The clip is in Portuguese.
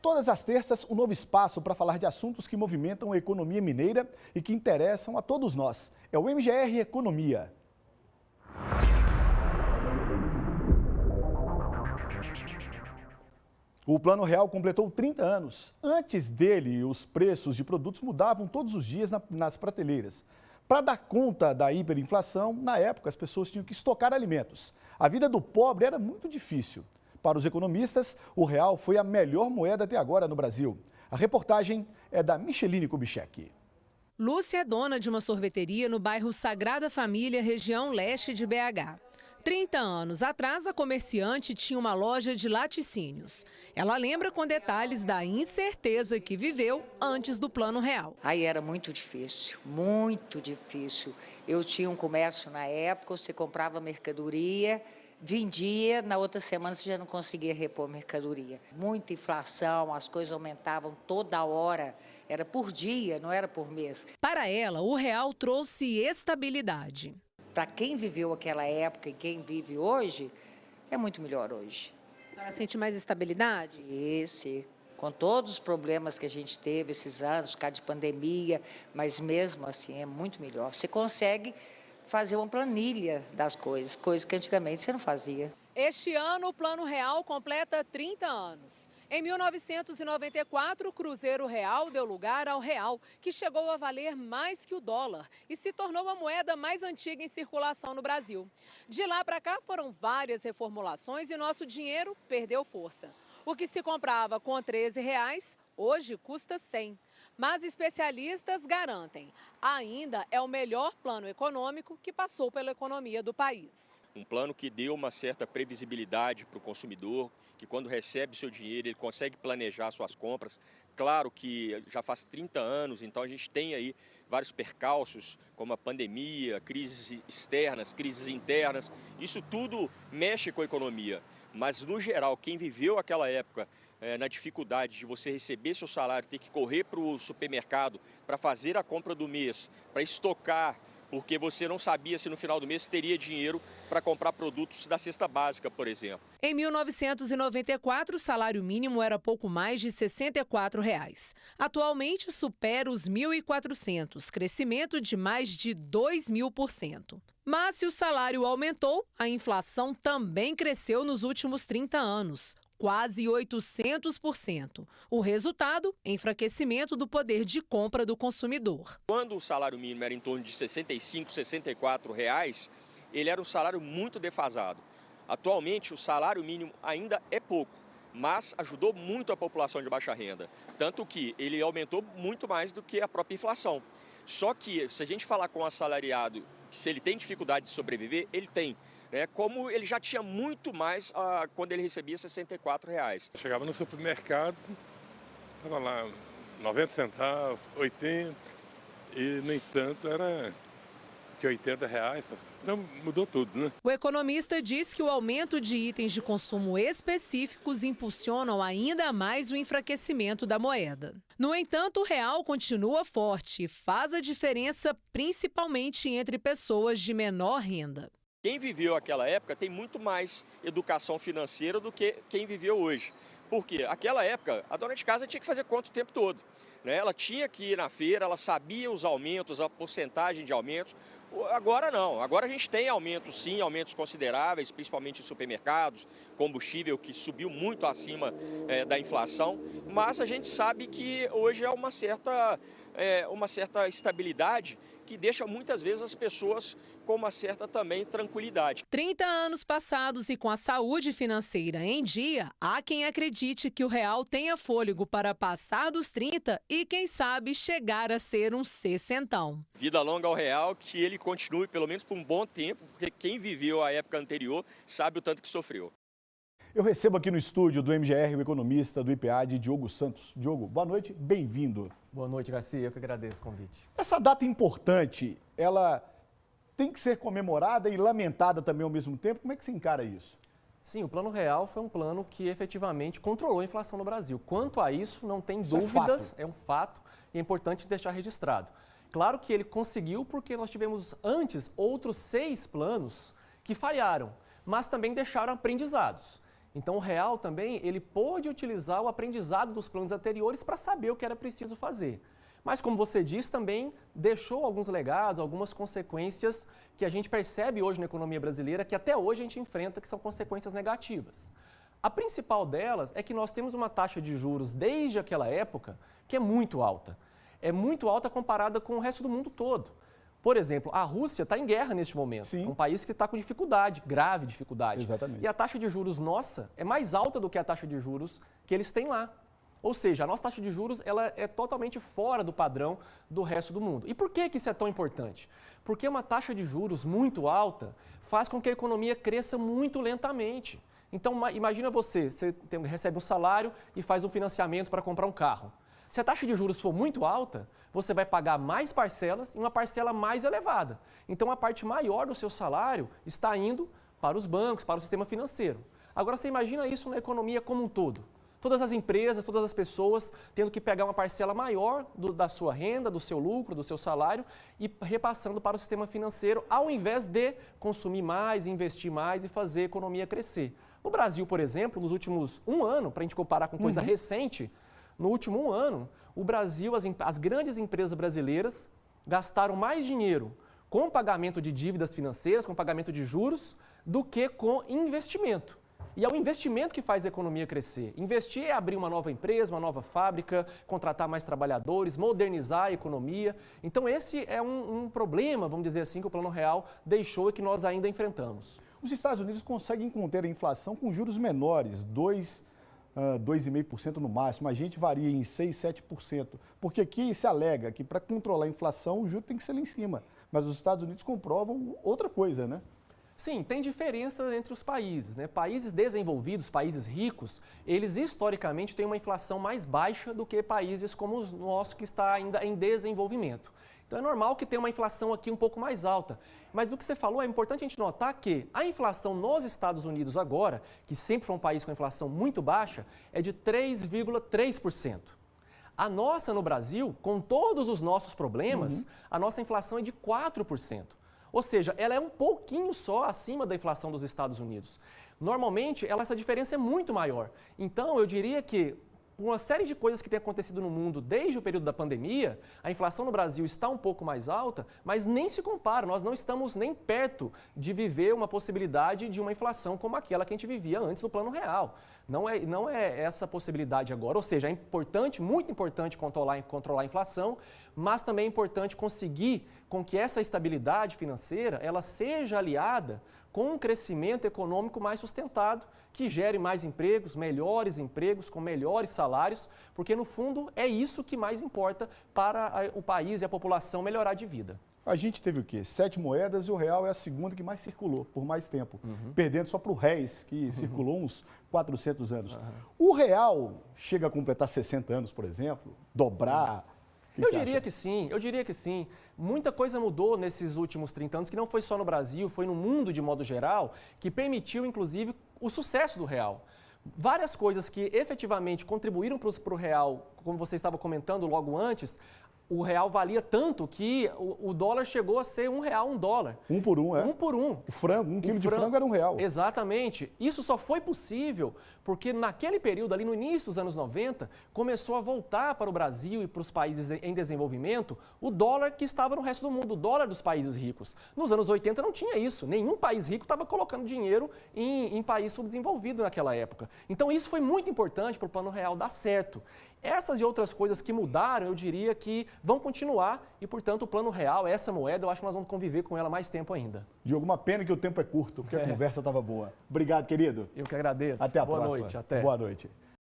Todas as terças, um novo espaço para falar de assuntos que movimentam a economia mineira e que interessam a todos nós. É o MGR Economia. O Plano Real completou 30 anos. Antes dele, os preços de produtos mudavam todos os dias nas prateleiras. Para dar conta da hiperinflação, na época as pessoas tinham que estocar alimentos. A vida do pobre era muito difícil. Para os economistas, o real foi a melhor moeda até agora no Brasil. A reportagem é da Micheline Kubitschek. Lúcia é dona de uma sorveteria no bairro Sagrada Família, região leste de BH. 30 anos atrás, a comerciante tinha uma loja de laticínios. Ela lembra com detalhes da incerteza que viveu antes do Plano Real. Aí era muito difícil, muito difícil. Eu tinha um comércio na época, você comprava mercadoria, vendia, na outra semana você já não conseguia repor mercadoria. Muita inflação, as coisas aumentavam toda hora, era por dia, não era por mês. Para ela, o real trouxe estabilidade. Para quem viveu aquela época e quem vive hoje, é muito melhor hoje. A senhora sente mais estabilidade? Esse, com todos os problemas que a gente teve esses anos, por causa de pandemia, mas mesmo assim é muito melhor. Você consegue fazer uma planilha das coisas, coisas que antigamente você não fazia. Este ano, o Plano Real completa 30 anos. Em 1994, o Cruzeiro Real deu lugar ao real, que chegou a valer mais que o dólar e se tornou a moeda mais antiga em circulação no Brasil. De lá para cá foram várias reformulações e nosso dinheiro perdeu força. O que se comprava com R$13, hoje custa 100. Mas especialistas garantem, ainda é o melhor plano econômico que passou pela economia do país. Um plano que deu uma certa previsibilidade para o consumidor, que quando recebe seu dinheiro ele consegue planejar suas compras. Claro que já faz 30 anos, então a gente tem aí vários percalços, como a pandemia, crises externas, crises internas. Isso tudo mexe com a economia, mas no geral, quem viveu aquela época na dificuldade de você receber seu salário, ter que correr para o supermercado para fazer a compra do mês, para estocar, porque você não sabia se no final do mês teria dinheiro para comprar produtos da cesta básica, por exemplo. Em 1994, o salário mínimo era pouco mais de R$ 64. Atualmente supera os 1.400, crescimento de mais de 2.000%. Mas se o salário aumentou, a inflação também cresceu nos últimos 30 anos. Quase 800%. O resultado, enfraquecimento do poder de compra do consumidor. Quando o salário mínimo era em torno de R$ 65, R$ 64, ele era um salário muito defasado. Atualmente, o salário mínimo ainda é pouco, mas ajudou muito a população de baixa renda. Tanto que ele aumentou muito mais do que a própria inflação. Só que, se a gente falar com o assalariado, se ele tem dificuldade de sobreviver, ele tem. Como ele já tinha muito mais quando ele recebia R$ 64. Chegava no supermercado, estava lá 90 centavos, 80, e no entanto era que R$80. Então mudou tudo, né? O economista diz que o aumento de itens de consumo específicos impulsionam ainda mais o enfraquecimento da moeda. No entanto, o real continua forte e faz a diferença principalmente entre pessoas de menor renda. Quem viveu aquela época tem muito mais educação financeira do que quem viveu hoje. Porque naquela época, a dona de casa tinha que fazer conta o tempo todo. Ela tinha que ir na feira, ela sabia os aumentos, a porcentagem de aumentos. Agora não, agora a gente tem aumentos sim, aumentos consideráveis, principalmente em supermercados, combustível que subiu muito acima da inflação, mas a gente sabe que hoje é uma certa estabilidade que deixa muitas vezes as pessoas com uma certa também tranquilidade. 30 anos passados e com a saúde financeira em dia, há quem acredite que o real tenha fôlego para passar dos 30 e, quem sabe, chegar a ser um sessentão. Vida longa ao real, que ele continue pelo menos por um bom tempo, porque quem viveu a época anterior sabe o tanto que sofreu. Eu recebo aqui no estúdio do MGR o economista do IPA, Diogo Santos. Diogo, boa noite, bem-vindo. Boa noite, Garcia, eu que agradeço o convite. Essa data importante, ela tem que ser comemorada e lamentada também ao mesmo tempo? Como é que você encara isso? Sim, o Plano Real foi um plano que efetivamente controlou a inflação no Brasil. Quanto a isso, não tem dúvidas, é um fato e é importante deixar registrado. Claro que ele conseguiu porque nós tivemos antes outros 6 planos que falharam, mas também deixaram aprendizados. Então, o real também, ele pôde utilizar o aprendizado dos planos anteriores para saber o que era preciso fazer. Mas, como você disse, também deixou alguns legados, algumas consequências que a gente percebe hoje na economia brasileira, que até hoje a gente enfrenta, que são consequências negativas. A principal delas é que nós temos uma taxa de juros desde aquela época que é muito alta. É muito alta comparada com o resto do mundo todo. Por exemplo, a Rússia está em guerra neste momento. Sim. É um país que está com dificuldade, grave dificuldade. Exatamente. E a taxa de juros nossa é mais alta do que a taxa de juros que eles têm lá. Ou seja, a nossa taxa de juros ela é totalmente fora do padrão do resto do mundo. E por que isso é tão importante? Porque uma taxa de juros muito alta faz com que a economia cresça muito lentamente. Então, imagina você recebe um salário e faz um financiamento para comprar um carro. Se a taxa de juros for muito alta, você vai pagar mais parcelas e uma parcela mais elevada. Então, a parte maior do seu salário está indo para os bancos, para o sistema financeiro. Agora, você imagina isso na economia como um todo. Todas as empresas, todas as pessoas tendo que pegar uma parcela maior da sua renda, do seu lucro, do seu salário e repassando para o sistema financeiro, ao invés de consumir mais, investir mais e fazer a economia crescer. No Brasil, por exemplo, nos últimos um ano, para a gente comparar com coisa recente, no último um ano, o Brasil, as grandes empresas brasileiras gastaram mais dinheiro com pagamento de dívidas financeiras, com pagamento de juros, do que com investimento. E é o investimento que faz a economia crescer. Investir é abrir uma nova empresa, uma nova fábrica, contratar mais trabalhadores, modernizar a economia. Então esse é um problema, vamos dizer assim, que o Plano Real deixou e que nós ainda enfrentamos. Os Estados Unidos conseguem conter a inflação com juros menores, 2,5% no máximo. A gente varia em 6%, 7%. Porque aqui se alega que para controlar a inflação o juro tem que ser lá em cima. Mas os Estados Unidos comprovam outra coisa, né? Sim, tem diferença entre os países, né? Países desenvolvidos, países ricos, eles historicamente têm uma inflação mais baixa do que países como o nosso que está ainda em desenvolvimento. Então é normal que tenha uma inflação aqui um pouco mais alta. Mas o que você falou é importante a gente notar que a inflação nos Estados Unidos agora, que sempre foi um país com inflação muito baixa, é de 3,3%. A nossa no Brasil, com todos os nossos problemas, a nossa inflação é de 4%. Ou seja, ela é um pouquinho só acima da inflação dos Estados Unidos. Normalmente, essa diferença é muito maior. Então, eu diria que, por uma série de coisas que tem acontecido no mundo desde o período da pandemia, a inflação no Brasil está um pouco mais alta, mas nem se compara. Nós não estamos nem perto de viver uma possibilidade de uma inflação como aquela que a gente vivia antes do Plano Real. Não é essa possibilidade agora. Ou seja, é importante, muito importante controlar a inflação, mas também é importante conseguir com que essa estabilidade financeira ela seja aliada com um crescimento econômico mais sustentado, que gere mais empregos, melhores empregos, com melhores salários, porque no fundo é isso que mais importa para o país e a população melhorar de vida. A gente teve o quê? 7 moedas e o real é a segunda que mais circulou por mais tempo, perdendo só para o réis, que circulou uns 400 anos. O real chega a completar 60 anos, por exemplo, dobrar... Eu diria que sim. Muita coisa mudou nesses últimos 30 anos, que não foi só no Brasil, foi no mundo de modo geral, que permitiu, inclusive, o sucesso do real. Várias coisas que efetivamente contribuíram para o real, como você estava comentando logo antes, o real valia tanto que o dólar chegou a ser R$1, $1. Um por um, é? Um por um. O frango, um quilo de frango era R$1. Exatamente. Isso só foi possível porque naquele período, ali no início dos anos 90, começou a voltar para o Brasil e para os países em desenvolvimento o dólar que estava no resto do mundo, o dólar dos países ricos. Nos anos 80 não tinha isso. Nenhum país rico estava colocando dinheiro em país subdesenvolvido naquela época. Então isso foi muito importante para o Plano Real dar certo. Essas e outras coisas que mudaram, eu diria que vão continuar e, portanto, o Plano Real, essa moeda, eu acho que nós vamos conviver com ela mais tempo ainda. Diogo, uma pena que o tempo é curto, porque a conversa estava boa. Obrigado, querido. Eu que agradeço. Até a próxima. Boa noite. Até. Boa noite.